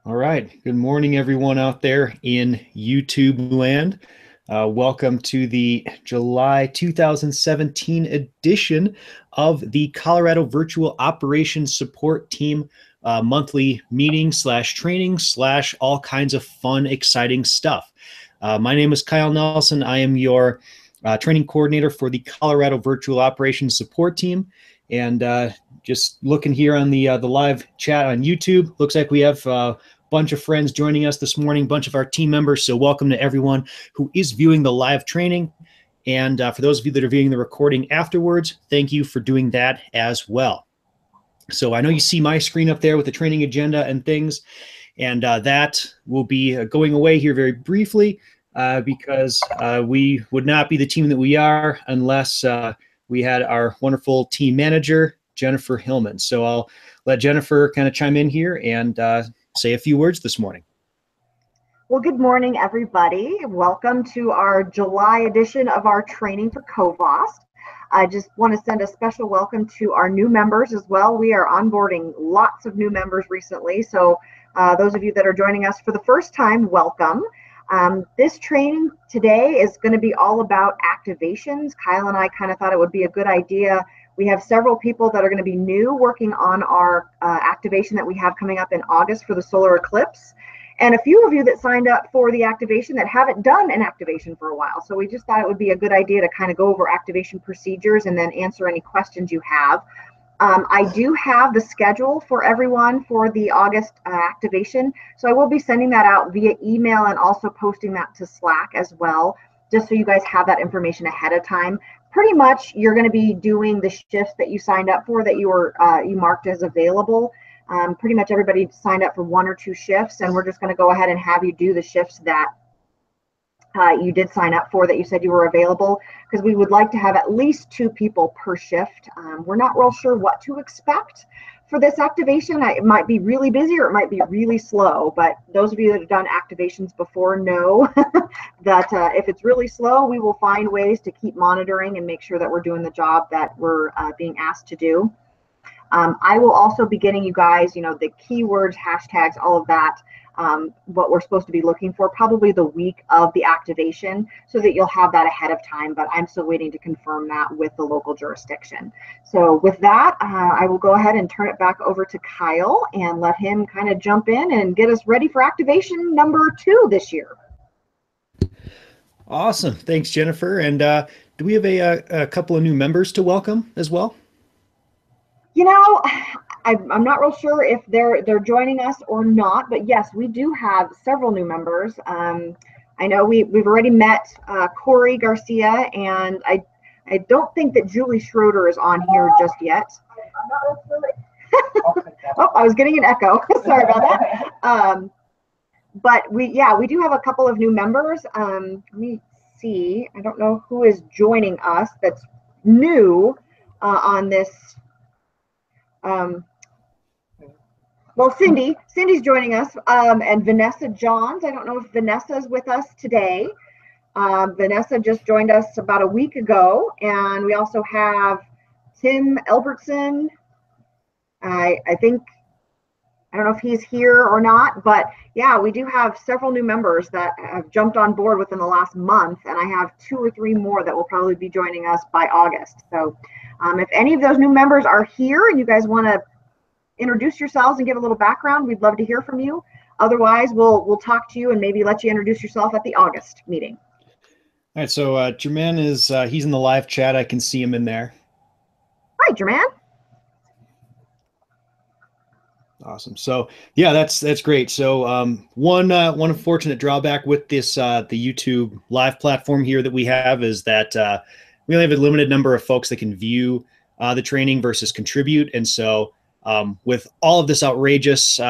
All right. Good morning, everyone out there in YouTube land. Welcome to the July 2017 edition of the Colorado Virtual Operations Support Team monthly meeting / training / all kinds of fun, exciting stuff. My name is Kyle Nelson. I am your training coordinator for the Colorado Virtual Operations Support Team. And just looking here on the live chat on YouTube, looks like we have bunch of friends joining us this morning, bunch of our team members. So welcome to everyone who is viewing the live training. And for those of you that are viewing the recording afterwards, thank you for doing that as well. So I know you see my screen up there with the training agenda and things, and that will be going away here very briefly because we would not be the team that we are unless we had our wonderful team manager, Jennifer Hillman. So I'll let Jennifer kind of chime in here and say a few words this morning. Well, good morning, everybody. Welcome to our July edition of our training for COVOST. I just want to send a special welcome to our new members as well. We are onboarding lots of new members recently, so those of you that are joining us for the first time, welcome. This training today is going to be all about activations. Kyle and I kind of thought it would be a good idea. We have several people that are going to be new working on our activation that we have coming up in August for the solar eclipse, and a few of you that signed up for the activation that haven't done an activation for a while. So we just thought it would be a good idea to kind of go over activation procedures and then answer any questions you have. I do have the schedule for everyone for the August activation, so I will be sending that out via email and also posting that to Slack as well, just so you guys have that information ahead of time. Pretty much you're going to be doing the shifts that you signed up for, that you marked as available. Pretty much everybody signed up for 1 or 2 shifts, and we're just going to go ahead and have you do the shifts that you did sign up for, that you said you were available, because we would like to have at least 2 people per shift. We're not real sure what to expect for this activation. It might be really busy or it might be really slow, but those of you that have done activations before know that if it's really slow, we will find ways to keep monitoring and make sure that we're doing the job that we're being asked to do. I will also be getting you guys, the keywords, hashtags, all of that, what we're supposed to be looking for probably the week of the activation, so that you'll have that ahead of time, but I'm still waiting to confirm that with the local jurisdiction. So with that, I will go ahead and turn it back over to Kyle and let him kind of jump in and get us ready for activation number 2 this year. Awesome. Thanks, Jennifer. And do we have a couple of new members to welcome as well? I'm not real sure if they're joining us or not, but yes, we do have several new members. I know we've already met Corey Garcia, and I don't think that Julie Schroeder is on here just yet. Oh, I was getting an echo. Sorry about that. But we do have a couple of new members. Let me see. I don't know who is joining us that's new on this. Well, Cindy's joining us, and Vanessa Johns. I don't know if Vanessa is with us today. Vanessa just joined us about a week ago, and we also have Tim Elbertson. I don't know if he's here or not, but yeah, we do have several new members that have jumped on board within the last month, and I have 2 or 3 more that will probably be joining us by August. So if any of those new members are here and you guys want to introduce yourselves and give a little background, we'd love to hear from you. Otherwise, we'll talk to you and maybe let you introduce yourself at the August meeting. All right, so Jermaine he's in the live chat. I can see him in there. Hi, Jermaine. Awesome. So yeah, that's great. So one unfortunate drawback with this the YouTube live platform here that we have is that we only have a limited number of folks that can view the training versus contribute. And so with all of this outrageous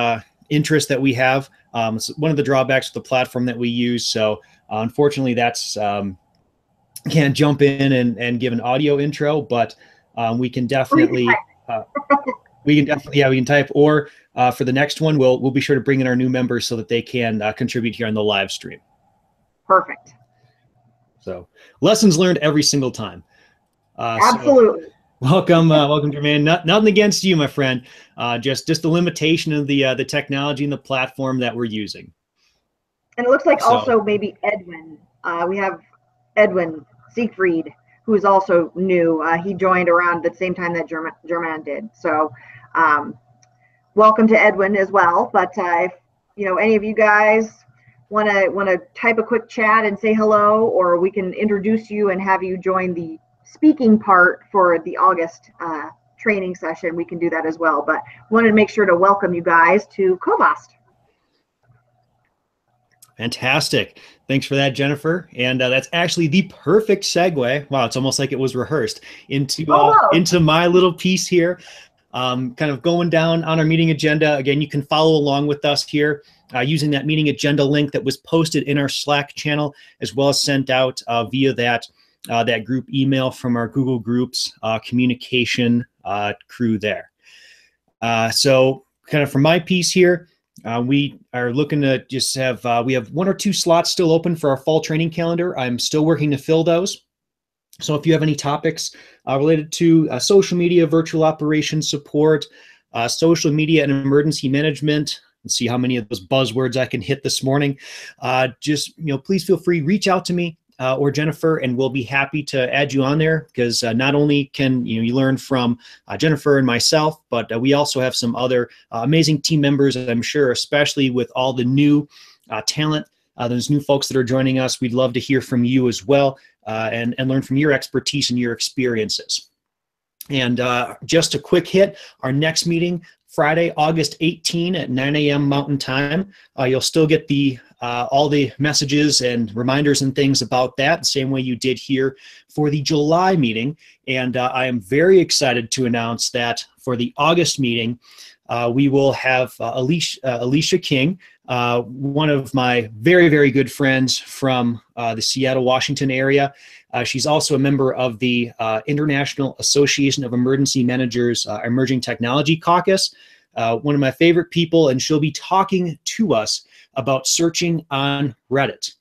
interest that we have, it's one of the drawbacks of the platform that we use. So unfortunately, that's can't jump in and give an audio intro, but we can definitely we can type, or for the next one, we'll be sure to bring in our new members so that they can contribute here on the live stream. Perfect. So lessons learned every single time. Absolutely. Welcome, Jermaine. Nothing against you, my friend. Just the limitation of the technology and the platform that we're using. And it looks like So also maybe Edwin. We have Edwin Siegfried, who is also new. He joined around the same time that German did. So um, welcome to Edwin as well. But if any of you guys want to type a quick chat and say hello, or we can introduce you and have you join the speaking part for the August training session, we can do that as well. But wanted to make sure to welcome you guys to COVOST. fantastic. Thanks for that, Jennifer. And that's actually the perfect segue. Wow, it's almost like it was rehearsed Almost. into my little piece here. Kind of going down on our meeting agenda. Again, you can follow along with us here using that meeting agenda link that was posted in our Slack channel, as well as sent out via that group email from our Google Groups communication crew there. So kind of for my piece here, we are looking to just have, we have 1 or 2 slots still open for our fall training calendar. I'm still working to fill those. So if you have any topics related to social media, virtual operations support, social media and emergency management, let's see how many of those buzzwords I can hit this morning. Just, please feel free, reach out to me or Jennifer, and we'll be happy to add you on there, because not only can you learn from Jennifer and myself, but we also have some other amazing team members, I'm sure, especially with all the new talent, those new folks that are joining us. We'd love to hear from you as well, and learn from your expertise and your experiences. And just a quick hit, our next meeting, Friday, August 18 at 9 a.m. Mountain Time. You'll still get all the messages and reminders and things about that, the same way you did here for the July meeting. And I am very excited to announce that for the August meeting, we will have Alicia King, one of my very, very good friends from the Seattle, Washington area. She's also a member of the International Association of Emergency Managers Emerging Technology Caucus, one of my favorite people, and she'll be talking to us about searching on Reddit.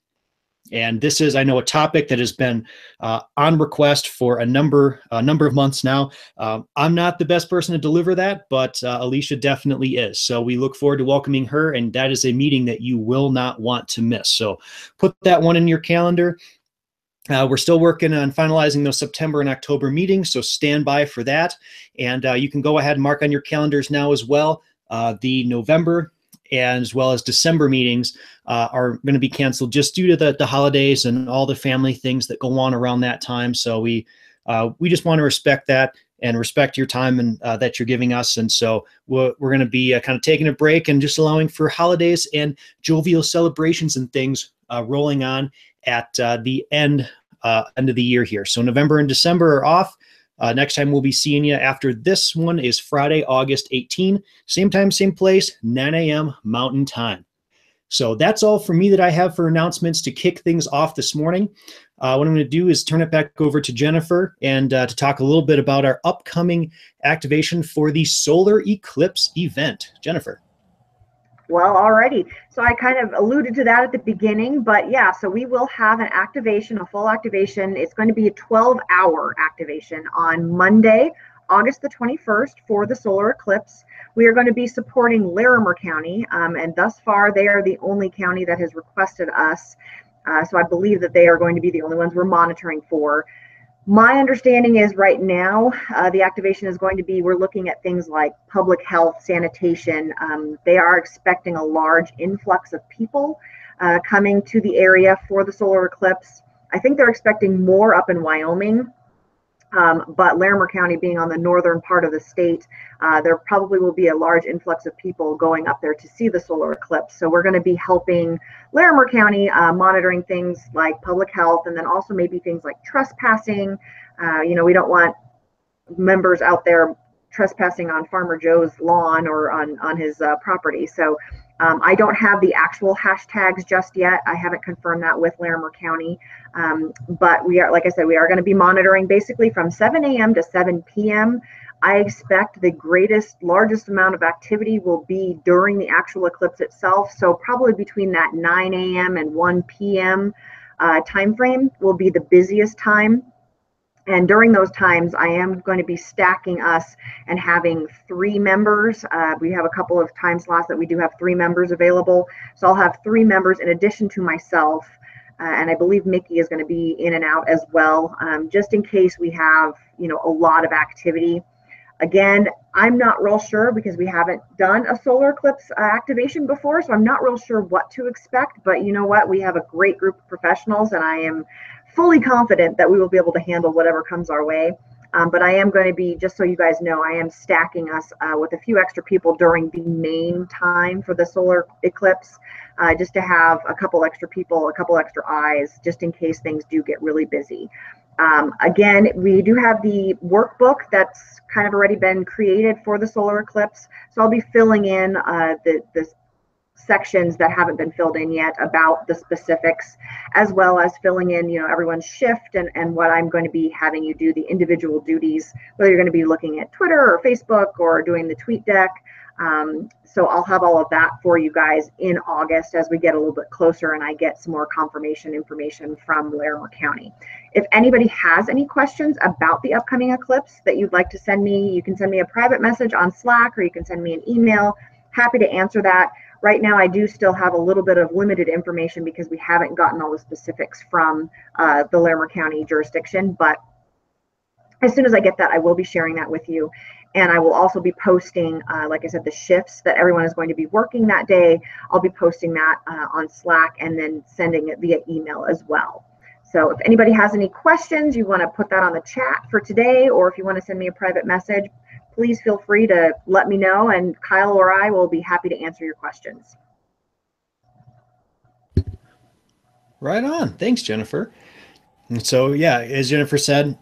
And this is, I know, a topic that has been on request for a number of months now. I'm not the best person to deliver that, but Alicia definitely is. So we look forward to welcoming her, and that is a meeting that you will not want to miss. So put that one in your calendar. We're still working on finalizing those September and October meetings, so stand by for that. And you can go ahead and mark on your calendars now as well. The November and as well as December meetings are going to be canceled just due to the holidays and all the family things that go on around that time. So we just want to respect that and respect your time and that you're giving us. And so we're going to be kind of taking a break and just allowing for holidays and jovial celebrations and things rolling on at the end of the year here. So November and December are off. Next time we'll be seeing you after this one is Friday, August 18. Same time, same place, 9 a.m. Mountain Time. So that's all for me that I have for announcements to kick things off this morning. What I'm going to do is turn it back over to Jennifer and to talk a little bit about our upcoming activation for the Solar Eclipse Event. Jennifer. Well, alrighty. So I kind of alluded to that at the beginning, but yeah, so we will have an activation, a full activation. It's going to be a 12-hour activation on Monday, August the 21st for the solar eclipse. We are going to be supporting Larimer County, and thus far they are the only county that has requested us. So I believe that they are going to be the only ones we're monitoring for. My understanding is right now, the activation is going to be, we're looking at things like public health, sanitation. They are expecting a large influx of people coming to the area for the solar eclipse. I think they're expecting more up in Wyoming, but Larimer County being on the northern part of the state, there probably will be a large influx of people going up there to see the solar eclipse. So we're going to be helping Larimer County monitoring things like public health, and then also maybe things like trespassing. We don't want members out there trespassing on Farmer Joe's lawn or on his property. So I don't have the actual hashtags just yet. I haven't confirmed that with Larimer County. But we are, like I said, we are going to be monitoring basically from 7 a.m. to 7 p.m. I expect the largest amount of activity will be during the actual eclipse itself. So probably between that 9 a.m. and 1 p.m. Time frame will be the busiest time. And during those times, I am going to be stacking us and having 3 members. We have a couple of time slots that we do have 3 members available. So I'll have 3 members in addition to myself. And I believe Mickey is going to be in and out as well, just in case we have, a lot of activity. Again, I'm not real sure because we haven't done a solar eclipse activation before, so I'm not real sure what to expect. But you know what? We have a great group of professionals, and I am fully confident that we will be able to handle whatever comes our way. But I am going to be, just so you guys know, I am stacking us with a few extra people during the main time for the solar eclipse, just to have a couple extra people, a couple extra eyes, just in case things do get really busy. Again, we do have the workbook that's kind of already been created for the solar eclipse. So I'll be filling in the sections that haven't been filled in yet about the specifics, as well as filling in, everyone's shift and what I'm going to be having you do, the individual duties, whether you're going to be looking at Twitter or Facebook or doing the tweet deck. So I'll have all of that for you guys in August as we get a little bit closer and I get some more confirmation information from Larimer County. If anybody has any questions about the upcoming eclipse that you'd like to send me, you can send me a private message on Slack or you can send me an email. Happy to answer that. Right now, I do still have a little bit of limited information because we haven't gotten all the specifics from the Larimer County jurisdiction, but as soon as I get that, I will be sharing that with you. And I will also be posting, like I said, the shifts that everyone is going to be working that day. I'll be posting that on Slack and then sending it via email as well. So if anybody has any questions, you want to put that on the chat for today, or if you want to send me a private message, please feel free to let me know, and Kyle or I will be happy to answer your questions. Right on. Thanks, Jennifer. And so, yeah, as Jennifer said,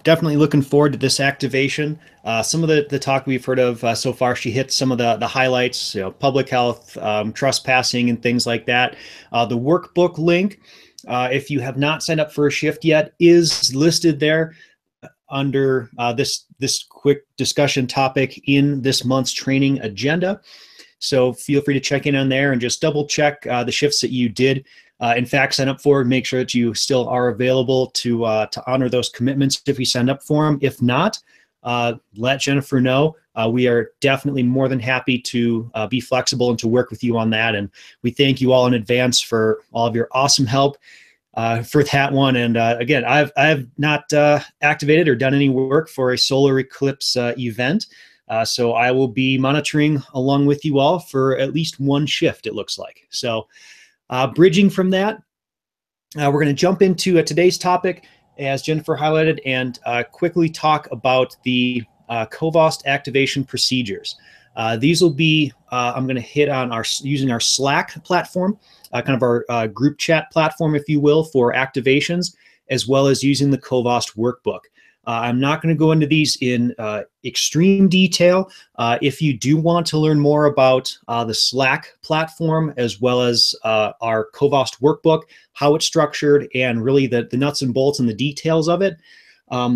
definitely looking forward to this activation. Some of the talk we've heard of so far, she hit some of the highlights, public health, trespassing, and things like that. The workbook link, if you have not signed up for a shift yet, is listed there under this quick discussion topic in this month's training agenda. So feel free to check in on there and just double check the shifts that you did in fact sign up for. Make sure that you still are available to honor those commitments if you signed up for them. If not, let Jennifer know. We are definitely more than happy to be flexible and to work with you on that. And we thank you all in advance for all of your awesome help for that one. And again, I have not activated or done any work for a solar eclipse event. So I will be monitoring along with you all for at least one shift, it looks like. So bridging from that, we're going to jump into today's topic, as Jennifer highlighted, and quickly talk about the COVOST activation procedures. These will be, I'm going to hit on using our Slack platform, kind of our group chat platform, if you will, for activations, as well as using the COVOST workbook. I'm not going to go into these in extreme detail. If you do want to learn more about the Slack platform, as well as our COVOST workbook, how it's structured, and really the nuts and bolts and the details of it,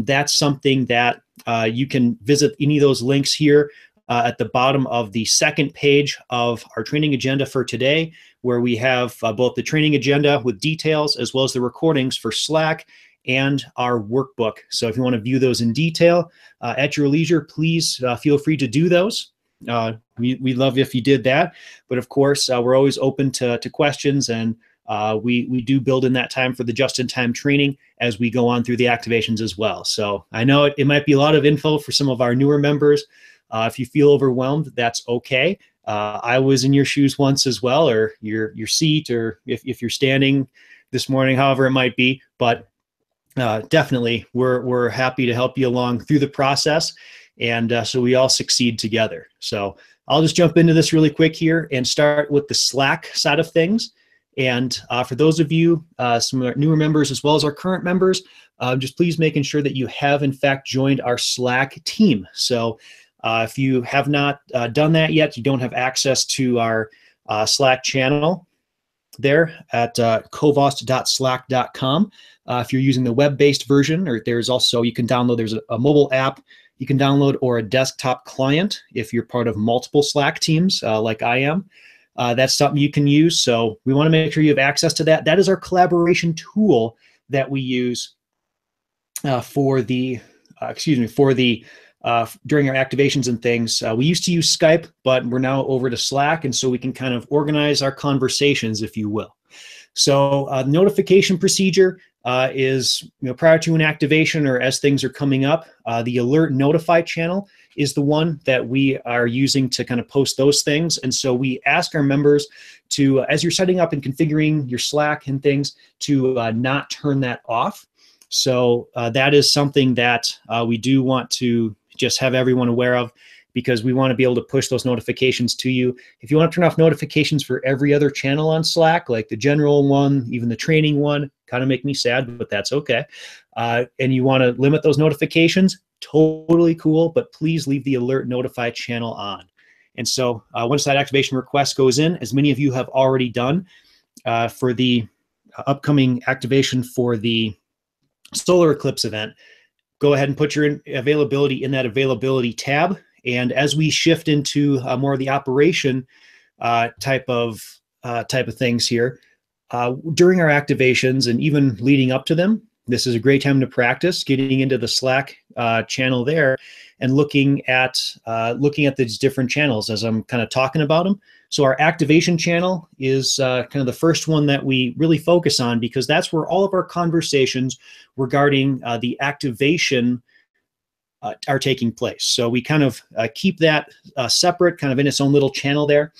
that's something that you can visit any of those links here at the bottom of the second page of our training agenda for today, where we have both the training agenda with details as well as the recordings for Slack and our workbook. So if you want to view those in detail at your leisure, please feel free to do those. We'd love if you did that. But of course, we're always open to questions, and we do build in that time for the just-in-time training as we go on through the activations as well. So I know it might be a lot of info for some of our newer members. If you feel overwhelmed, that's okay. I was in your shoes once as well, or your seat, or if you're standing this morning, however it might be. But definitely, we're happy to help you along through the process, and so we all succeed together. So I'll just jump into this really quick here and start with the Slack side of things. And for those of you, some of our newer members as well as our current members, just please making sure that you have in fact joined our Slack team. So if you have not done that yet, you don't have access to our Slack channel there at covost.slack.com. If you're using the web-based version, or there's also, you can download, there's a mobile app you can download, or a desktop client if you're part of multiple Slack teams like I am. That's something you can use. So we want to make sure you have access to that. That is our collaboration tool that we use for the during our activations and things. We used to use Skype, but we're now over to Slack, and so we can kind of organize our conversations, if you will. So notification procedure is, prior to an activation or as things are coming up, the alert notify channel is the one that we are using to kind of post those things. And so we ask our members to, as you're setting up and configuring your Slack and things, to not turn that off. So that is something that we do want to just have everyone aware of, because we want to be able to push those notifications to you. If you want to turn off notifications for every other channel on Slack, like the general one, even the training one, kind of make me sad, but that's okay. And you want to limit those notifications, totally cool, but please leave the alert notify channel on. And so once that activation request goes in, as many of you have already done for the upcoming activation for the Solar Eclipse event, go ahead and put your availability in that availability tab. And as we shift into more of the operation type of things here, during our activations and even leading up to them, this is a great time to practice getting into the Slack channel there and looking at these different channels as I'm kind of talking about them. So our activation channel is kind of the first one that we really focus on, because that's where all of our conversations regarding the activation are taking place. So we kind of keep that separate, kind of in its own little channel there.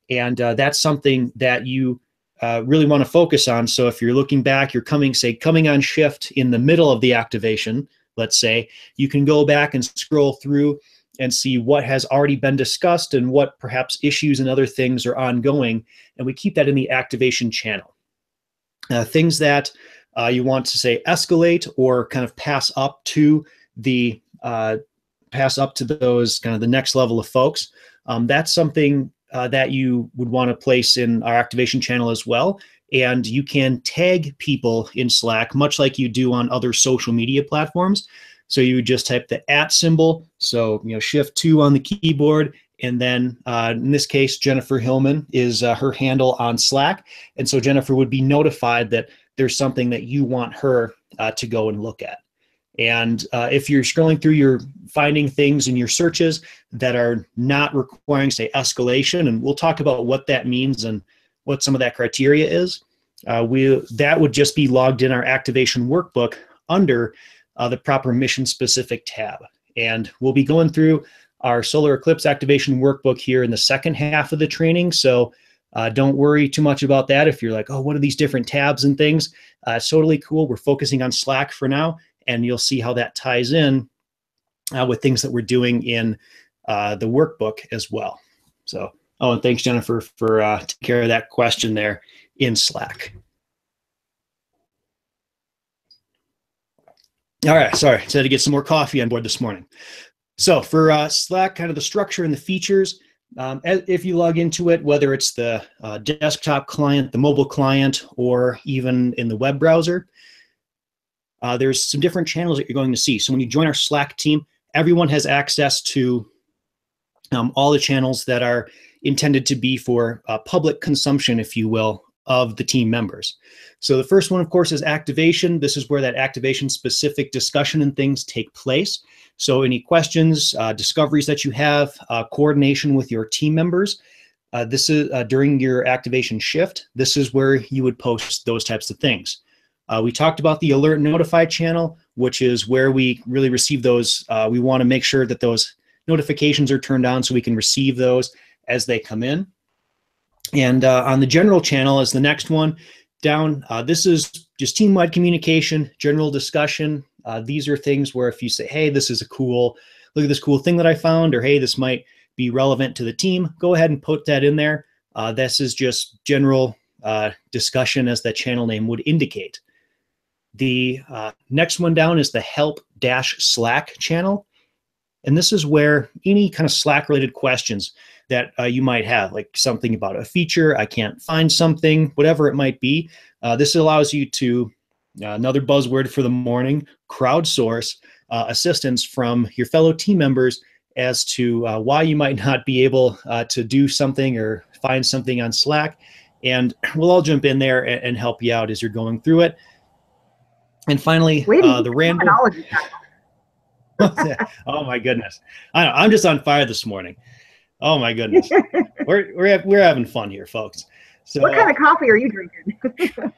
And that's something that you really want to focus on. So if you're looking back, you're coming on shift in the middle of the activation, let's say, you can go back and scroll through and see what has already been discussed and what perhaps issues and other things are ongoing. And we keep that in the activation channel. Things that you want to say escalate or kind of pass up to those kind of the next level of folks. That's something that you would want to place in our activation channel as well. And you can tag people in Slack, much like you do on other social media platforms. So you would just type the @ symbol. So, shift 2 on the keyboard. And then in this case, Jennifer Hillman is her handle on Slack. And so Jennifer would be notified that there's something that you want her to go and look at. And if you're scrolling through, you're finding things in your searches that are not requiring, say, escalation, and we'll talk about what that means and what some of that criteria is. That would just be logged in our activation workbook under the proper mission-specific tab. And we'll be going through our Solar Eclipse activation workbook here in the second half of the training. So don't worry too much about that. If you're like, oh, what are these different tabs and things? It's totally cool. We're focusing on Slack for now. And you'll see how that ties in with things that we're doing in the workbook as well. So, and thanks, Jennifer, for taking care of that question there in Slack. All right, sorry, I had to get some more coffee on board this morning. So for Slack, kind of the structure and the features, if you log into it, whether it's the desktop client, the mobile client, or even in the web browser, there's some different channels that you're going to see. So when you join our Slack team, everyone has access to all the channels that are intended to be for public consumption, if you will, of the team members. So the first one, of course, is activation. This is where that activation-specific discussion and things take place. So any questions, discoveries that you have, coordination with your team members, this is during your activation shift. This is where you would post those types of things. We talked about the alert notify channel, which is where we really receive those. We want to make sure that those notifications are turned on so we can receive those as they come in. And on the general channel is the next one down. This is just team-wide communication, general discussion. These are things where if you say, hey, look at this cool thing that I found, or hey, this might be relevant to the team, go ahead and put that in there. This is just general discussion, as the channel name would indicate. The next one down is the help-Slack channel. And this is where any kind of Slack-related questions that you might have, like something about a feature, I can't find something, whatever it might be. This allows you to, another buzzword for the morning, crowdsource assistance from your fellow team members as to why you might not be able to do something or find something on Slack. And we'll all jump in there and help you out as you're going through it. And finally, Way to use the the random. terminology. Oh my goodness, I'm just on fire this morning. Oh my goodness, we're having fun here, folks. What So kind of coffee are you drinking?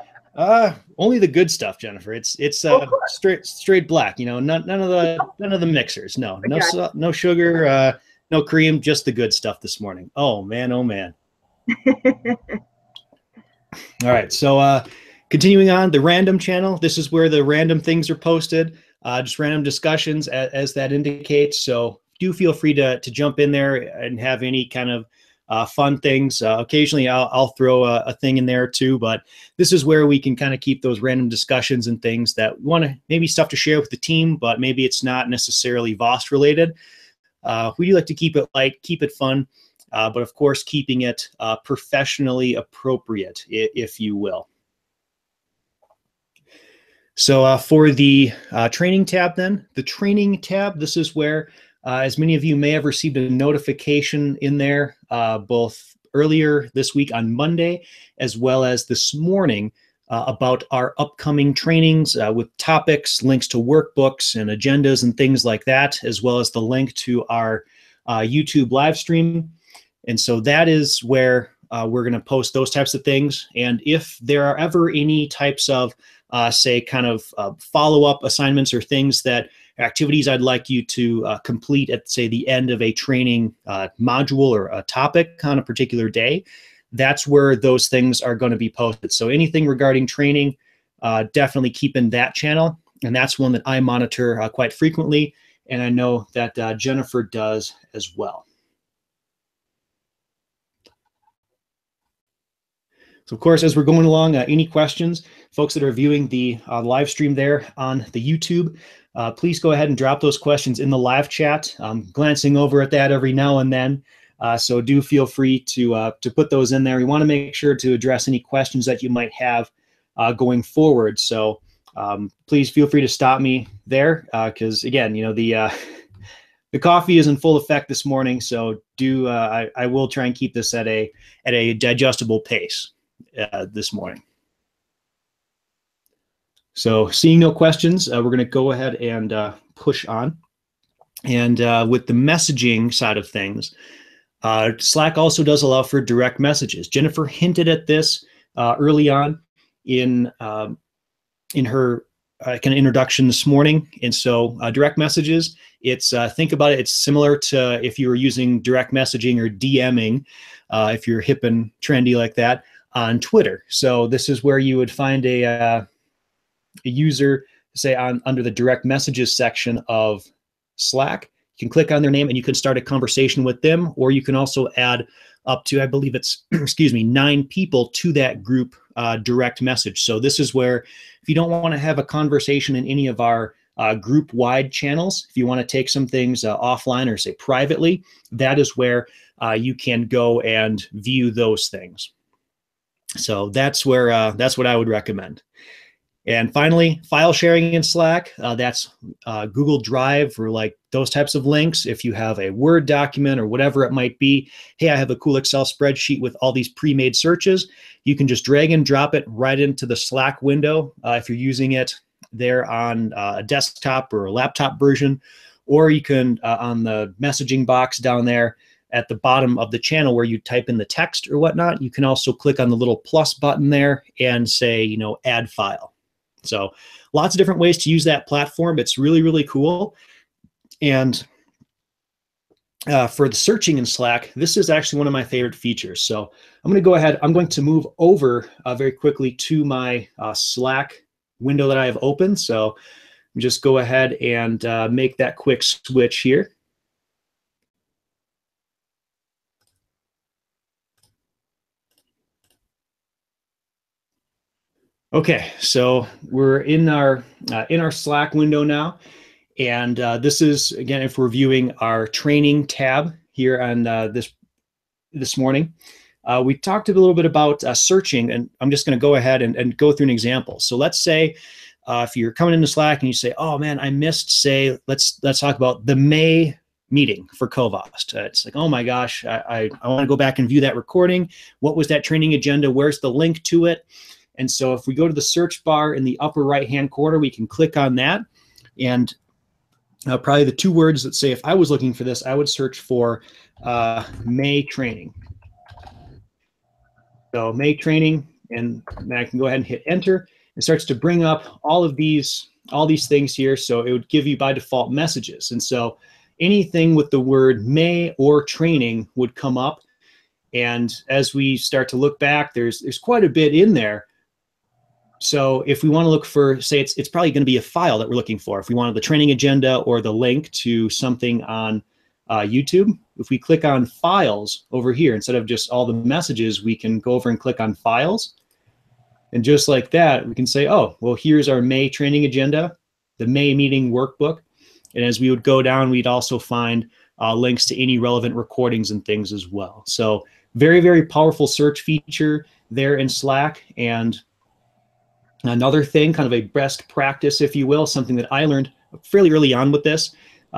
only the good stuff, Jennifer. It's Oh, cool. straight black. You know, none of the mixers. Okay. No sugar, no cream, just the good stuff this morning. Oh man, oh man. All right, so continuing on the random channel, this is where the random things are posted, just random discussions as that indicates. So do feel free to jump in there and have any kind of fun things. Occasionally, I'll throw a thing in there too, but this is where we can kind of keep those random discussions and things that we want to, maybe stuff to share with the team, but maybe it's not necessarily VOST related. We do like to keep it light, keep it fun, but of course, keeping it professionally appropriate, if you will. So for the training tab then, the training tab, this is where, as many of you may have received a notification in there, both earlier this week on Monday, as well as this morning, about our upcoming trainings with topics, links to workbooks and agendas and things like that, as well as the link to our YouTube live stream. And so that is where we're going to post those types of things. And if there are ever any types of, say, kind of follow-up assignments or things that activities I'd like you to complete at, say, the end of a training module or a topic on a particular day, that's where those things are going to be posted. So anything regarding training, definitely keep in that channel. And that's one that I monitor quite frequently. And I know that Jennifer does as well. So of course, as we're going along, any questions, folks that are viewing the live stream there on the YouTube, please go ahead and drop those questions in the live chat. I'm glancing over at that every now and then. So do feel free to put those in there. We want to make sure to address any questions that you might have going forward. So please feel free to stop me there because again, you know, the coffee is in full effect this morning. So I will try and keep this at a digestible pace this morning. So seeing no questions, we're going to go ahead and push on. And with the messaging side of things, Slack also does allow for direct messages. Jennifer hinted at this early on in her kind of introduction this morning. And so direct messages, it's think about it, it's similar to if you were using direct messaging or DMing, if you're hip and trendy like that, on Twitter. So this is where you would find a user, say under the direct messages section of Slack. You can click on their name and you can start a conversation with them, or you can also add up to, I believe it's, excuse me, 9 people to that group direct message. So this is where if you don't want to have a conversation in any of our group-wide channels, if you want to take some things offline or say privately, that is where you can go and view those things. So that's where that's what I would recommend. And finally, file sharing in Slack, that's Google Drive or like those types of links. If you have a Word document or whatever it might be, hey, I have a cool Excel spreadsheet with all these pre-made searches, you can just drag and drop it right into the Slack window if you're using it there on a desktop or a laptop version, or you can on the messaging box down there at the bottom of the channel where you type in the text or whatnot, you can also click on the little plus button there and say, you know, add file. So lots of different ways to use that platform. It's really, really cool. And for the searching in Slack, this is actually one of my favorite features. So I'm going to go ahead. I'm going to move over very quickly to my Slack window that I have open. So just go ahead and make that quick switch here. Okay, so we're in our Slack window now, and this is again if we're viewing our training tab here on this morning. We talked a little bit about searching, and I'm just going to go ahead and go through an example. So let's say if you're coming into Slack and you say, "Oh man, I missed," say, let's talk about the May meeting for COVOST. It's like, oh my gosh, I want to go back and view that recording. What was that training agenda? Where's the link to it? And so if we go to the search bar in the upper right-hand corner, we can click on that. And probably the two words that say, if I was looking for this, I would search for May training. So May training, and then I can go ahead and hit enter. It starts to bring up all these things here. So it would give you by default messages. And so anything with the word May or training would come up. And as we start to look back, there's quite a bit in there. So if we want to look for, say, it's probably going to be a file that we're looking for. If we wanted the training agenda or the link to something on YouTube, if we click on files over here, instead of just all the messages, we can go over and click on files. And just like that, we can say, oh, well, here's our May training agenda, the May meeting workbook. And as we would go down, we'd also find links to any relevant recordings and things as well. So very, very powerful search feature there in Slack. And another thing, kind of a best practice, if you will, something that I learned fairly early on with this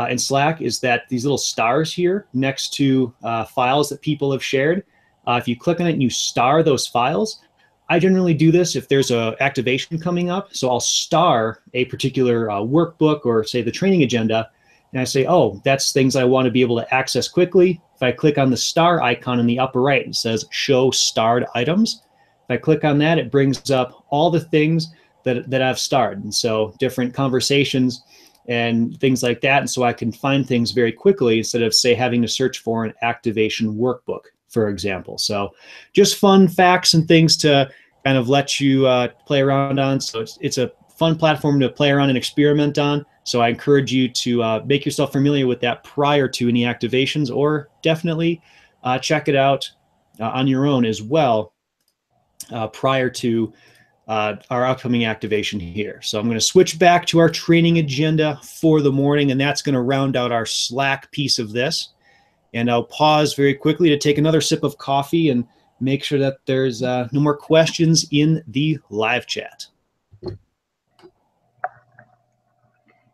in Slack, is that these little stars here next to files that people have shared, if you click on it and you star those files, I generally do this if there's an activation coming up. So I'll star a particular workbook or say the training agenda, and I say, oh, that's things I want to be able to access quickly. If I click on the star icon in the upper right, it says show starred items. If I click on that, it brings up all the things that I've starred. And so different conversations and things like that. And so I can find things very quickly instead of, say, having to search for an activation workbook, for example. So just fun facts and things to kind of let you play around on. So it's a fun platform to play around and experiment on. So I encourage you to make yourself familiar with that prior to any activations, or definitely check it out on your own as well prior to our upcoming activation here. So I'm going to switch back to our training agenda for the morning, and that's going to round out our Slack piece of this. And I'll pause very quickly to take another sip of coffee and make sure that there's no more questions in the live chat.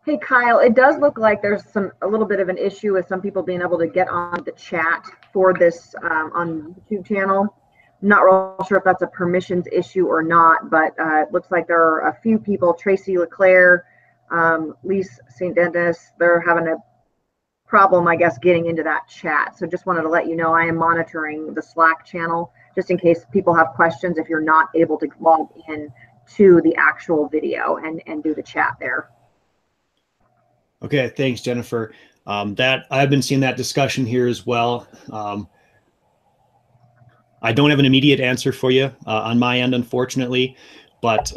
Hey, Kyle, it does look like there's a little bit of an issue with some people being able to get on the chat for this on YouTube channel. I'm not real sure if that's a permissions issue or not, but it looks like there are a few people, Tracy LeClaire, Lise St. Dennis, they're having a problem, I guess, getting into that chat. So just wanted to let you know I am monitoring the Slack channel just in case people have questions if you're not able to log in to the actual video and do the chat there. Okay, thanks, Jennifer. That I've been seeing that discussion here as well. I don't have an immediate answer for you on my end, unfortunately, but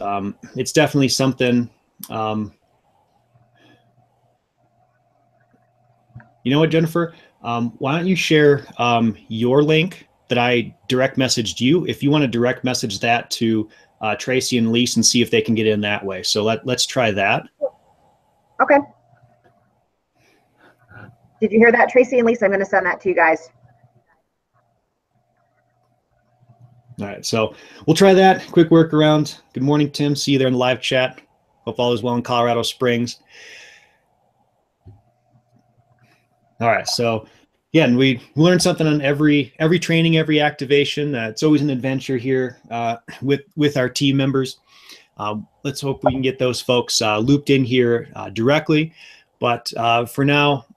it's definitely something. You know what, Jennifer? Why don't you share your link that I direct messaged you? If you want to direct message that to Tracy and Lise and see if they can get in that way. So let's try that. Okay. Did you hear that, Tracy and Lisa? I'm going to send that to you guys. All right, so we'll try that. Quick workaround. Good morning, Tim. See you there in the live chat. Hope all is well in Colorado Springs. All right, so again, we learn something on every training, every activation. It's always an adventure here with our team members. Let's hope we can get those folks looped in here directly. But for now,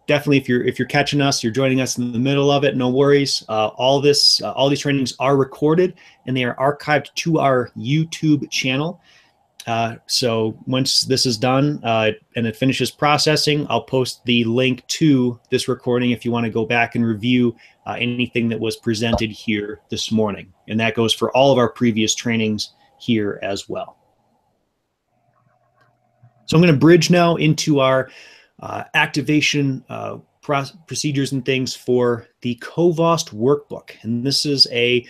definitely, if you're catching us, you're joining us in the middle of it, no worries. All these trainings are recorded and they are archived to our YouTube channel. So once this is done and it finishes processing, I'll post the link to this recording if you want to go back and review anything that was presented here this morning. And that goes for all of our previous trainings here as well. So I'm going to bridge now into our activation procedures and things for the COVOST workbook. And this is a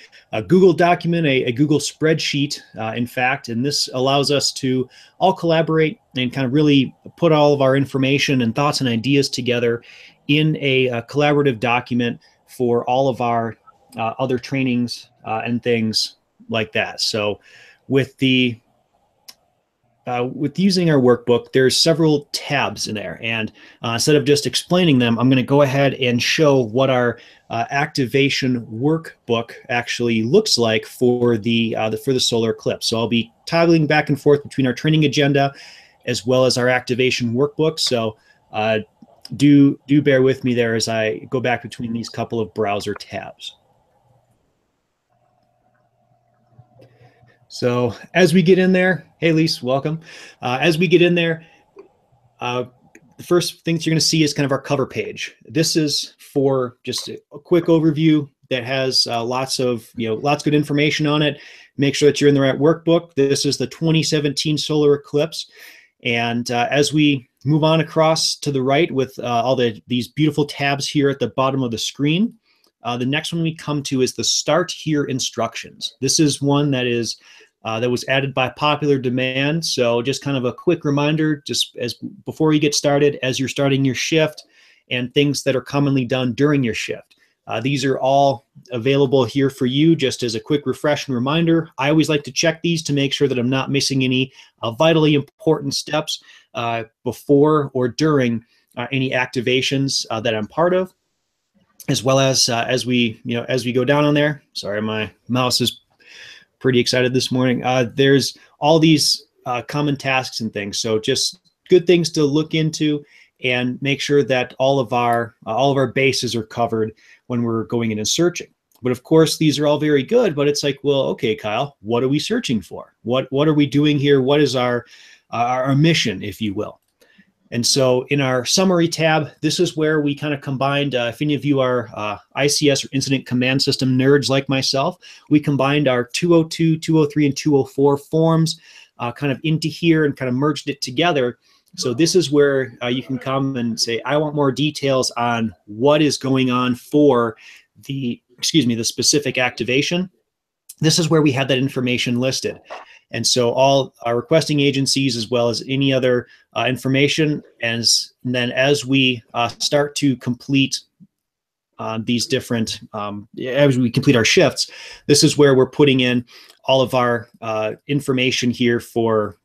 Google document, a Google spreadsheet, in fact, and this allows us to all collaborate and kind of really put all of our information and thoughts and ideas together in a collaborative document for all of our other trainings and things like that. So with the with using our workbook, there's several tabs in there. And instead of just explaining them, I'm going to go ahead and show what our activation workbook actually looks like for the solar eclipse. So I'll be toggling back and forth between our training agenda as well as our activation workbook. So do bear with me there as I go back between these couple of browser tabs. So as we get in there, hey, Lise, welcome. As we get in there, the first things you're going to see is kind of our cover page. This is for just a quick overview that has lots of good information on it. Make sure that you're in the right workbook. This is the 2017 solar eclipse. And as we move on across to the right with all these beautiful tabs here at the bottom of the screen, the next one we come to is the Start Here instructions. This is one that is that was added by popular demand. So just kind of a quick reminder, just as before you get started, as you're starting your shift, and things that are commonly done during your shift. These are all available here for you just as a quick refresh and reminder. I always like to check these to make sure that I'm not missing any vitally important steps before or during any activations that I'm part of, as well as we go down on there. Sorry, my mouse is pretty excited this morning. There's all these common tasks and things. So just good things to look into and make sure that all of our bases are covered when we're going in and searching. But of course, these are all very good, but it's like, well, okay, Kyle, what are we searching for? What are we doing here? What is our mission, if you will? And so in our summary tab, this is where we kind of combined, if any of you are ICS or Incident Command System nerds like myself, we combined our 202, 203, and 204 forms kind of into here and kind of merged it together. So this is where you can come and say, I want more details on what is going on for the specific activation. This is where we have that information listed. And so all our requesting agencies, as well as any other information, and then as we start to complete these different, as we complete our shifts, this is where we're putting in all of our information here for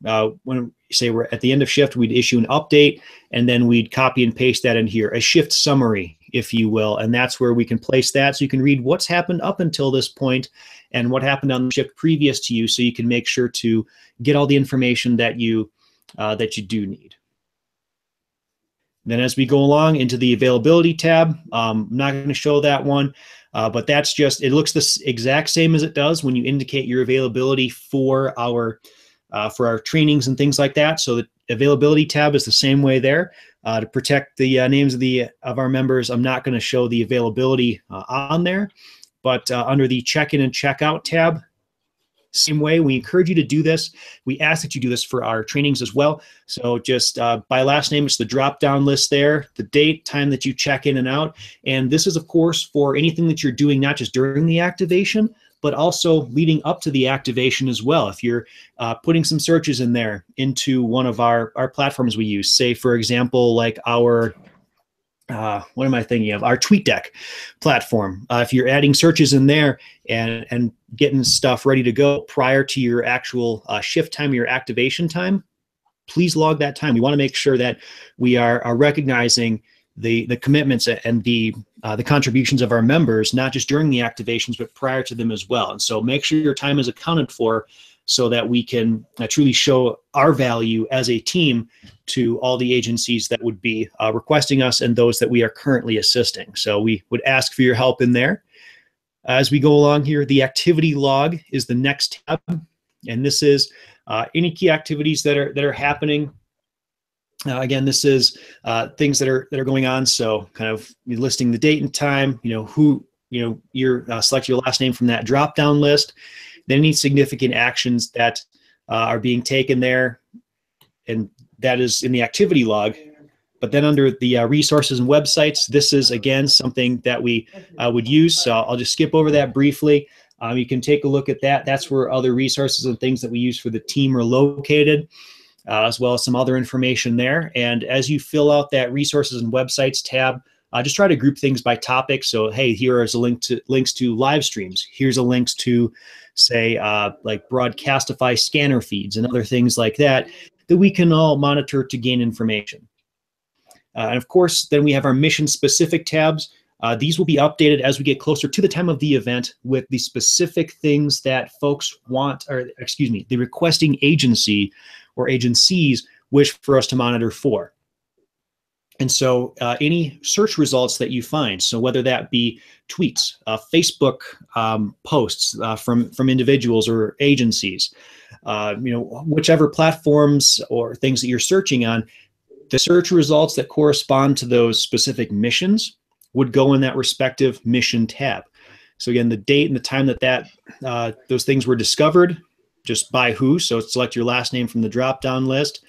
when say we're at the end of shift, we'd issue an update, and then we'd copy and paste that in here, a shift summary, if you will. And that's where we can place that so you can read what's happened up until this point and what happened on the shift previous to you, so you can make sure to get all the information that you do need. Then as we go along into the availability tab, I'm not going to show that one, but that's just, it looks the exact same as it does when you indicate your availability for our trainings and things like that. So the availability tab is the same way there. To protect the names of our members, I'm not going to show the availability on there, but under the check-in and check-out tab, same way, we encourage you to do this. We ask that you do this for our trainings as well. So just by last name, it's the drop-down list there, the date, time that you check in and out. And this is, of course, for anything that you're doing, not just during the activation, but also leading up to the activation as well. If you're putting some searches in there into one of our platforms we use, say, for example, like our what am I thinking of? Our TweetDeck platform. If you're adding searches in there and getting stuff ready to go prior to your actual shift time, your activation time, please log that time. We want to make sure that we are recognizing the commitments and the contributions of our members, not just during the activations, but prior to them as well. And so make sure your time is accounted for so that we can truly show our value as a team to all the agencies that would be requesting us and those that we are currently assisting. So we would ask for your help in there. As we go along here, the activity log is the next tab, and this is any key activities that are happening. Again, this is things that are going on. So kind of listing the date and time, who, you're select your last name from that drop-down list. Then any significant actions that are being taken there, and that is in the activity log. But then under the resources and websites, this is, again, something that we would use. So I'll just skip over that briefly. You can take a look at that. That's where other resources and things that we use for the team are located, as well as some other information there. And as you fill out that resources and websites tab, just try to group things by topic. So, hey, here is a links to live streams. Here's a links to, say, like Broadcastify scanner feeds and other things like that. that we can all monitor to gain information. And of course, then we have our mission specific tabs. These will be updated as we get closer to the time of the event with the specific things that folks want, or excuse me, the requesting agency or agencies wish for us to monitor for. And so any search results that you find, so whether that be tweets, Facebook posts from individuals or agencies, whichever platforms or things that you're searching on, the search results that correspond to those specific missions would go in that respective mission tab. So again, the date and the time that those things were discovered, just by who. So select your last name from the drop-down list,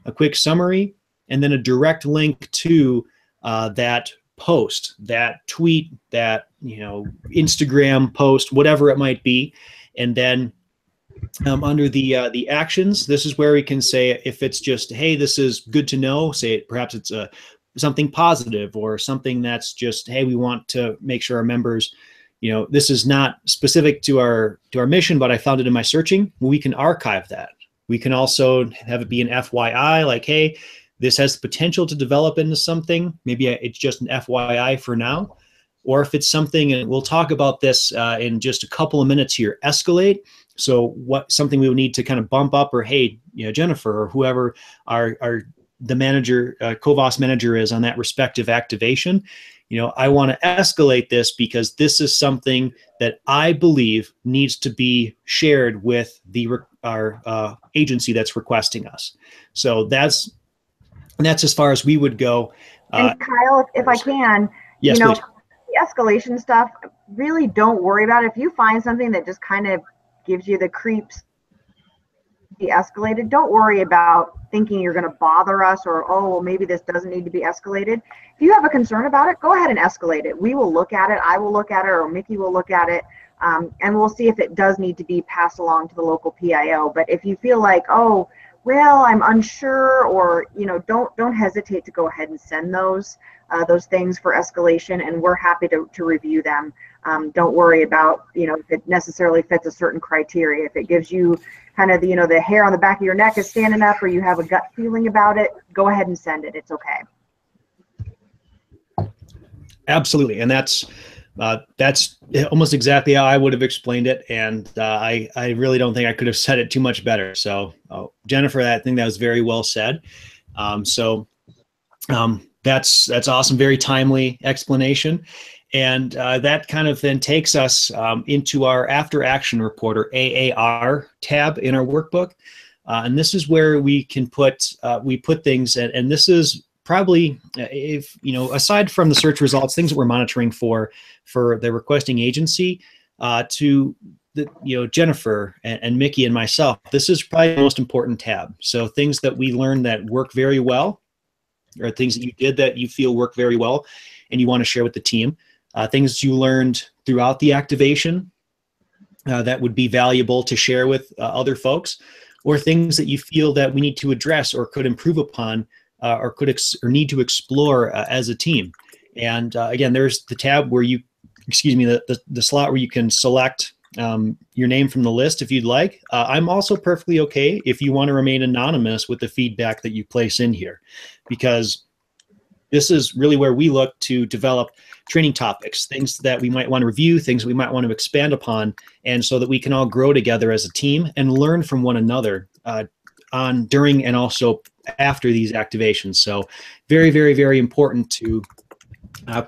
a quick summary, and then a direct link to that post, that tweet, that Instagram post, whatever it might be. And then under the actions, this is where we can say if it's just, hey, this is good to know, say perhaps it's something positive or something that's just, hey, we want to make sure our members, this is not specific to our mission, but I found it in my searching. Well, we can archive that. We can also have it be an FYI, like, hey, this has the potential to develop into something. Maybe it's just an FYI for now. Or if it's something, and we'll talk about this in just a couple of minutes here, escalate. So something we would need to kind of bump up, or hey, Jennifer or whoever the manager, COVOST manager is on that respective activation. I want to escalate this because this is something that I believe needs to be shared with our agency that's requesting us. So that's as far as we would go. And Kyle, if I can, yes, please. The escalation stuff, really don't worry about it. If you find something that just kind of gives you the creeps, be escalated, don't worry about thinking you're going to bother us or, oh, well, maybe this doesn't need to be escalated. If you have a concern about it, go ahead and escalate it. We will look at it. I will look at it, or Mickey will look at it, and we'll see if it does need to be passed along to the local PIO. But if you feel like, oh, well, I'm unsure, or don't hesitate to go ahead and send those things for escalation, and we're happy to review them. Don't worry about if it necessarily fits a certain criteria. If it gives you kind of the hair on the back of your neck is standing up, or you have a gut feeling about it, go ahead and send it. It's okay. Absolutely, and that's almost exactly how I would have explained it, and I really don't think I could have said it too much better. So, Jennifer, I think that was very well said. That's awesome, very timely explanation, and that kind of then takes us into our After Action Report, or AAR tab in our workbook, and this is where we can put things, and this is probably, if aside from the search results, things that we're monitoring for the requesting agency, to Jennifer and Mickey and myself, this is probably the most important tab. So things that we learned that work very well, or things that you did that you feel work very well and you want to share with the team, things you learned throughout the activation that would be valuable to share with other folks, or things that you feel that we need to address or could improve upon, or need to explore as a team. And again, there's the tab where the slot where you can select your name from the list if you'd like. I'm also perfectly okay if you want to remain anonymous with the feedback that you place in here, because this is really where we look to develop training topics, things that we might want to review, things we might want to expand upon, and so that we can all grow together as a team and learn from one another during and also after these activations. So very, very, very important to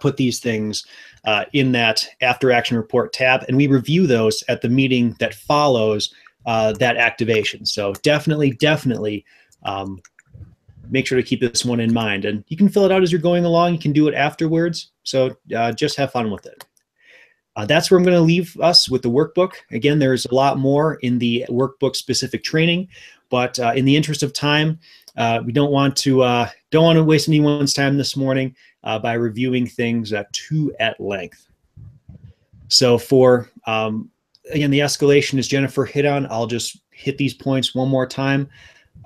put these things in that After Action Report tab, and we review those at the meeting that follows that activation. So definitely make sure to keep this one in mind, and you can fill it out as you're going along. You can do it afterwards. So just have fun with it. That's where I'm going to leave us with the workbook. Again, there's a lot more in the workbook specific training, but in the interest of time, we don't want to waste anyone's time this morning by reviewing things too at length. So for again, the escalation, as Jennifer hit on, I'll just hit these points one more time.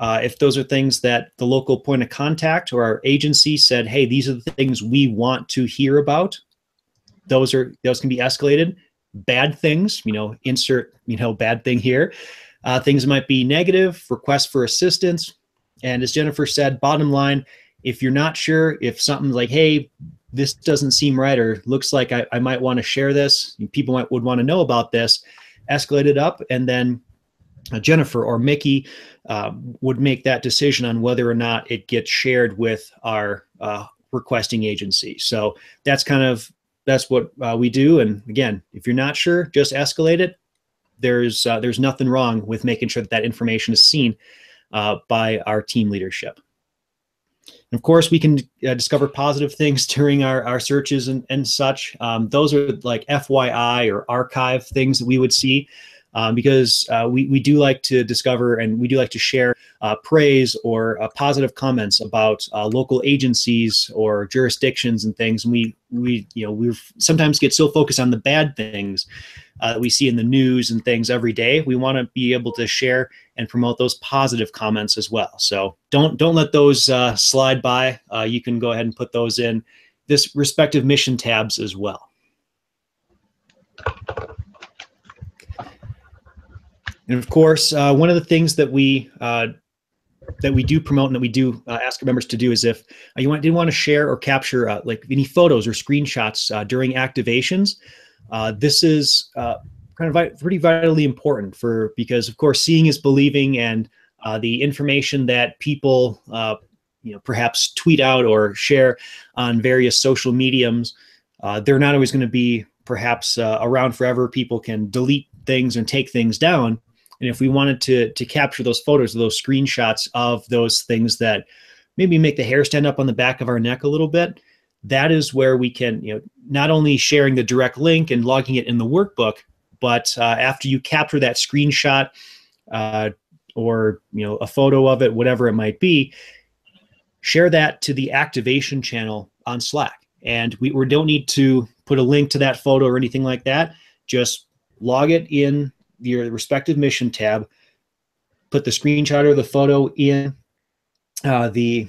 If those are things that the local point of contact or our agency said, hey, these are the things we want to hear about, those can be escalated. Bad things, insert, bad thing here. Things might be negative, requests for assistance, And as Jennifer said, bottom line, if you're not sure, if something's like, hey, this doesn't seem right, or looks like I might want to share this, people would want to know about this, escalate it up, and then Jennifer or Mickey would make that decision on whether or not it gets shared with our requesting agency. So that's what we do. And again, if you're not sure, just escalate it. There's nothing wrong with making sure that information is seen by our team leadership. And of course, we can discover positive things during our searches and such. Those are like FYI or archive things that we would see. Because we do like to discover and we do like to share praise or positive comments about local agencies or jurisdictions and things. And we sometimes get so focused on the bad things that we see in the news and things every day. We want to be able to share and promote those positive comments as well. So don't let those slide by. You can go ahead and put those in this respective mission tabs as well. And of course, one of the things that we do promote and that we do ask our members to do is if you did want to share or capture like any photos or screenshots during activations, this is pretty vitally important because of course seeing is believing, and the information that people perhaps tweet out or share on various social mediums, they're not always going to be perhaps around forever. People can delete things and take things down. And if we wanted to capture those photos, those screenshots of those things that maybe make the hair stand up on the back of our neck a little bit, that is where we can, not only sharing the direct link and logging it in the workbook, but after you capture that screenshot or a photo of it, whatever it might be, share that to the activation channel on Slack. And we don't need to put a link to that photo or anything like that. Just log it in your respective mission tab, put the screenshot or the photo in the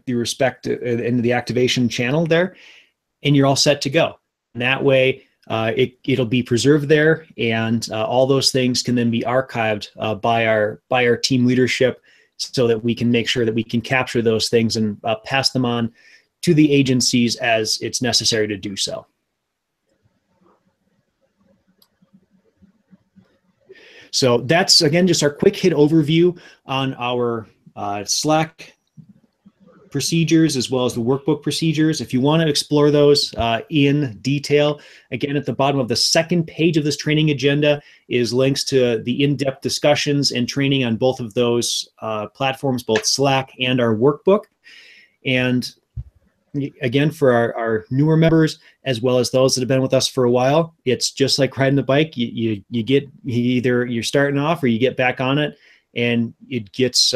respective into the activation channel there, and you're all set to go. And that way, it'll be preserved there, and all those things can then be archived by our team leadership, so that we can make sure that we can capture those things and pass them on to the agencies as it's necessary to do so. So that's, again, just our quick hit overview on our Slack procedures as well as the workbook procedures. If you want to explore those in detail, again, at the bottom of the second page of this training agenda is links to the in-depth discussions and training on both of those platforms, both Slack and our workbook. And again, for our newer members, as well as those that have been with us for a while, it's just like riding the bike. Either you're starting off or you get back on it, and it gets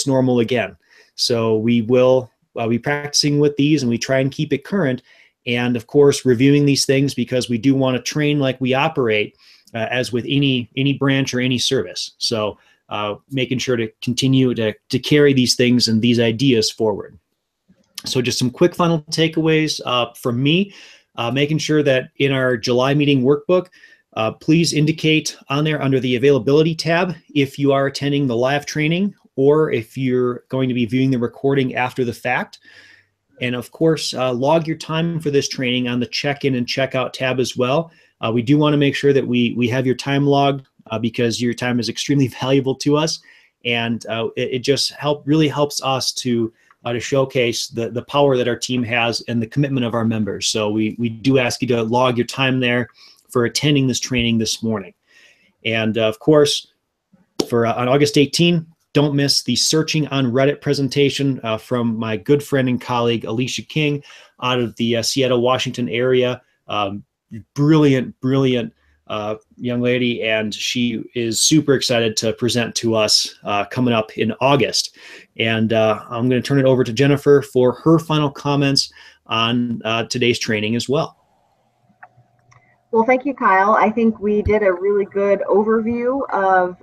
normal again. So we will be practicing with these, and we try and keep it current, and of course reviewing these things, because we do want to train like we operate as with any branch or any service. So making sure to continue to carry these things and these ideas forward. So just some quick final takeaways from me, making sure that in our July meeting workbook, please indicate on there under the availability tab if you are attending the live training or if you're going to be viewing the recording after the fact. And of course, log your time for this training on the check-in and check-out tab as well. We do want to make sure that we have your time logged because your time is extremely valuable to us. And it just really helps us to showcase the power that our team has and the commitment of our members. So we do ask you to log your time there for attending this training this morning. And of course, on August 18, don't miss the Searching on Reddit presentation from my good friend and colleague, Alicia King, out of the Seattle, Washington area. Brilliant young lady, and she is super excited to present to us coming up in August. And I'm going to turn it over to Jennifer for her final comments on today's training as well. Well, thank you, Kyle. I think we did a really good overview of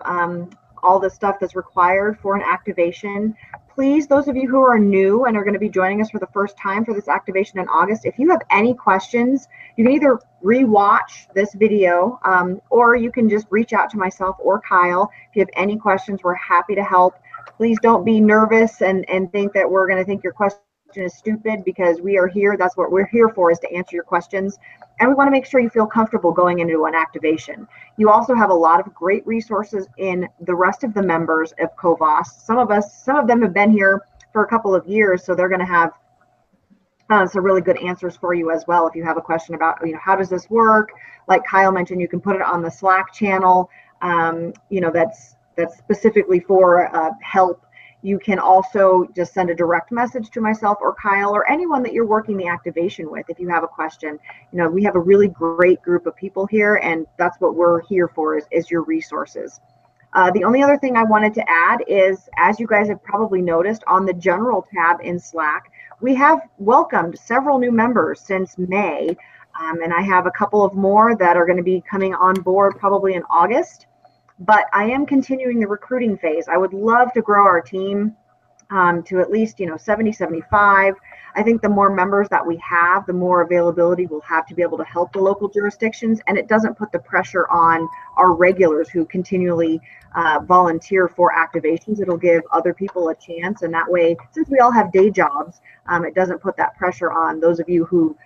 all the stuff that's required for an activation. Please, those of you who are new and are going to be joining us for the first time for this activation in August, if you have any questions, you can either re-watch this video or you can just reach out to myself or Kyle. If you have any questions, we're happy to help. Please don't be nervous and think that we're going to think your question is stupid, because we are here. That's what we're here for, is to answer your questions. And we want to make sure you feel comfortable going into an activation. You also have a lot of great resources in the rest of the members of COVOST. Some of them have been here for a couple of years, so they're going to have some really good answers for you as well. If you have a question about, how does this work? Like Kyle mentioned, you can put it on the Slack channel, that's specifically for help. You can also just send a direct message to myself or Kyle or anyone that you're working the activation with if you have a question. We have a really great group of people here, and that's what we're here for, is your resources. The only other thing I wanted to add is, as you guys have probably noticed, on the general tab in Slack, we have welcomed several new members since May, and I have a couple of more that are going to be coming on board probably in August. But I am continuing the recruiting phase. I would love to grow our team to at least 70, 75. I think the more members that we have, the more availability we'll have to be able to help the local jurisdictions, and it doesn't put the pressure on our regulars who continually volunteer for activations. It'll give other people a chance, and that way, since we all have day jobs, it doesn't put that pressure on those of you who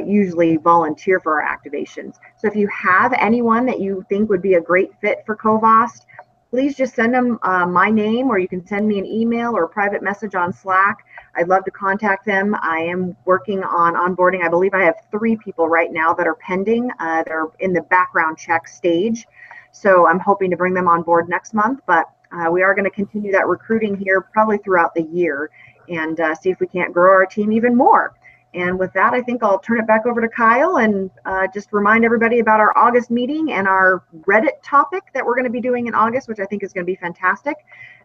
usually volunteer for our activations. So if you have anyone that you think would be a great fit for COVOST, please just send them my name, or you can send me an email or a private message on Slack. I'd love to contact them. I am working on onboarding. I believe I have 3 people right now that are pending. They're in the background check stage. So I'm hoping to bring them on board next month, but we are going to continue that recruiting here probably throughout the year, and see if we can't grow our team even more. And with that, I think I'll turn it back over to Kyle and just remind everybody about our August meeting and our Reddit topic that we're going to be doing in August, which I think is going to be fantastic.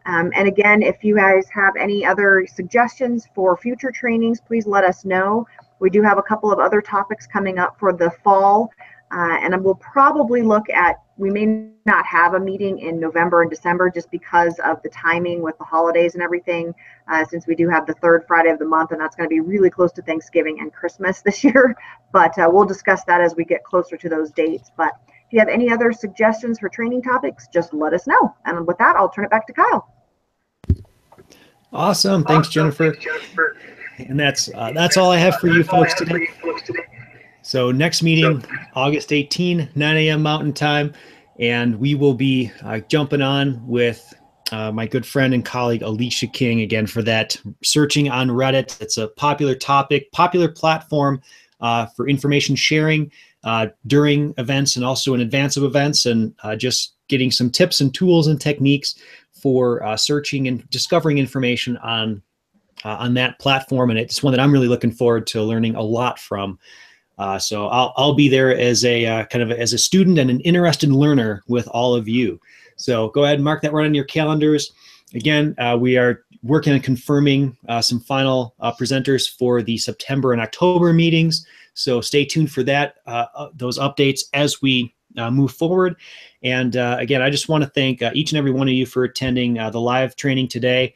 And again, if you guys have any other suggestions for future trainings, please let us know. We do have a couple of other topics coming up for the fall. And we'll probably look at, we may not have a meeting in November and December just because of the timing with the holidays and everything, since we do have the 3rd Friday of the month, and that's going to be really close to Thanksgiving and Christmas this year. But we'll discuss that as we get closer to those dates. But if you have any other suggestions for training topics, just let us know. And with that, I'll turn it back to Kyle. Awesome. Thanks, Jennifer. And that's all I have for you folks today. So next meeting, August 18, 9 a.m. Mountain Time, and we will be jumping on with my good friend and colleague Alicia King again for that searching on Reddit. It's a popular topic, popular platform for information sharing during events and also in advance of events, and just getting some tips and tools and techniques for searching and discovering information on that platform. And it's one that I'm really looking forward to learning a lot from. So I'll be there as a as a student and an interested learner with all of you. So go ahead and mark that right on your calendars. Again, we are working on confirming some final presenters for the September and October meetings. So stay tuned for that, those updates as we move forward. And again, I just want to thank each and every one of you for attending the live training today.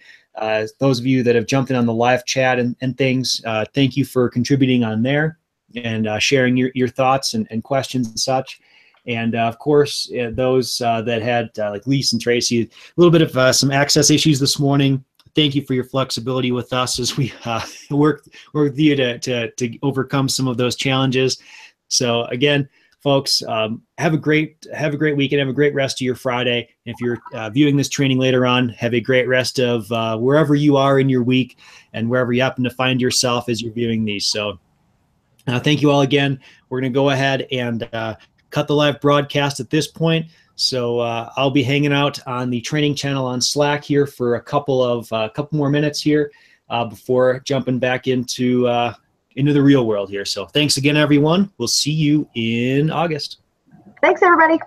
Those of you that have jumped in on the live chat and things, thank you for contributing on there and sharing your thoughts and questions and such. And of course, those that had like Lise and Tracy, a little bit of some access issues this morning. Thank you for your flexibility with us as we work with you to overcome some of those challenges. So again, folks, have a great weekend. Have a great rest of your Friday. And if you're viewing this training later on, have a great rest of wherever you are in your week and wherever you happen to find yourself as you're viewing these. So thank you all again. We're going to go ahead and cut the live broadcast at this point. So I'll be hanging out on the training channel on Slack here for a couple more minutes here before jumping back into the real world here. So thanks again, everyone. We'll see you in August. Thanks, everybody.